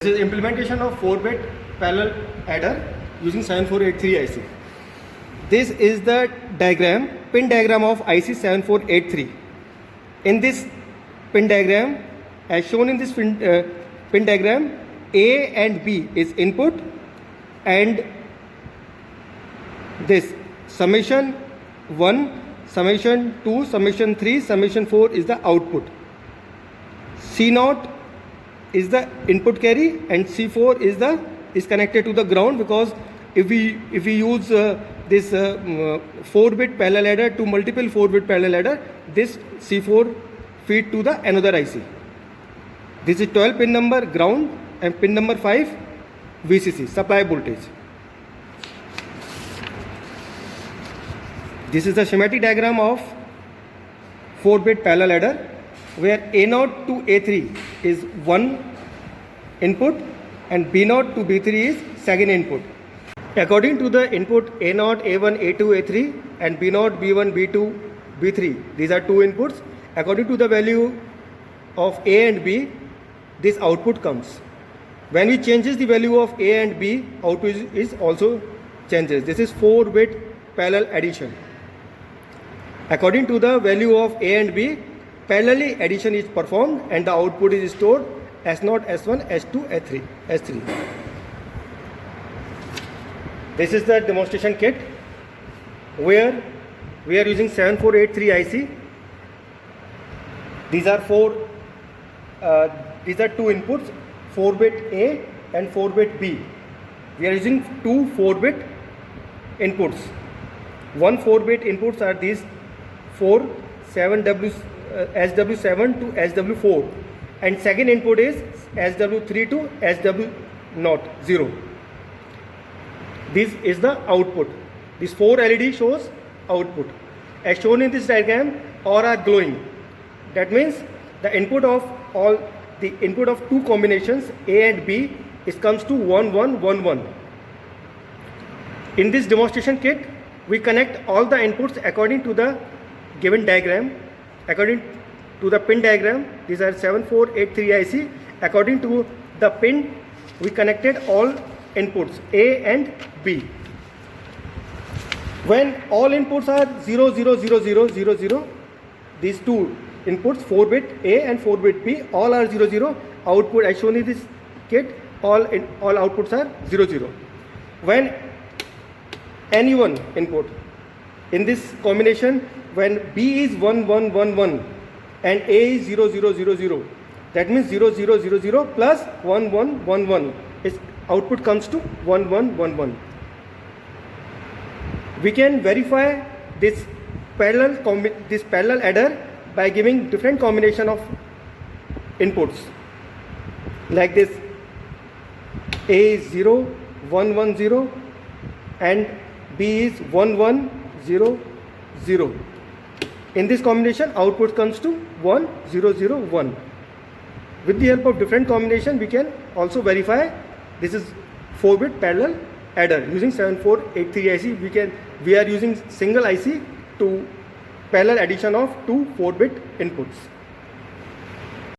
This is implementation of 4-bit parallel adder using 7483 IC. This is the diagram, pin diagram of IC 7483. In this pin diagram, as shown in this pin diagram, A and B is input and this summation 1, summation 2, summation 3, summation 4 is the output. C0 is the input carry and C4 is connected to the ground, because if we use this 4-bit parallel adder to multiple 4-bit parallel adder, this C4 feed to the another IC. This is 12 pin number ground and pin number 5 VCC supply voltage. This is the schematic diagram of 4-bit parallel adder, where A0 to A3 is one input and B0 to B3 is second input. According to the input A0, A1, A2, A3 and B0, B1, B2, B3, these are two inputs. According to the value of A and B, this output comes. When we changes the value of A and B, output is also changes. This is 4-bit parallel addition. According to the value of A and B, parallelly addition is performed and the output is stored S0, S1, S2, S3. This is the demonstration kit where we are using 7483 IC. These are two inputs, 4-bit A and 4-bit B. We are using two 4-bit inputs. One 4-bit inputs are these 4, 7W SW7 to SW4, and second input is SW3 to SW0. This is the output. This 4 LED shows output. As shown in this diagram, all are glowing. That means the input of two combinations A and B comes to 1 1 1 1. In this demonstration kit, we connect all the inputs according to the given diagram. According to the pin diagram, these are 7483 IC. According to the pin, we connected all inputs A and B. When all inputs are 0 0 0 0 0 0, these two inputs 4-bit A and 4-bit B all are 0 0. Output as shown in this kit, all outputs are 0 0. When any one input in this combination, when B is 1 1 1 1 and A is 0 0 0 0, that means 0 0 0 0 plus 1 1 1 1, its output comes to 1 1 1 1. We can verify this parallel adder by giving different combination of inputs, like this A is 0 1 1 0 and B is 1 1 0 0. In this combination, output comes to 1 0 0 1. With the help of different combination, we can also verify this is 4-bit parallel adder using 7483 IC. We are using single IC to parallel addition of two 4-bit inputs.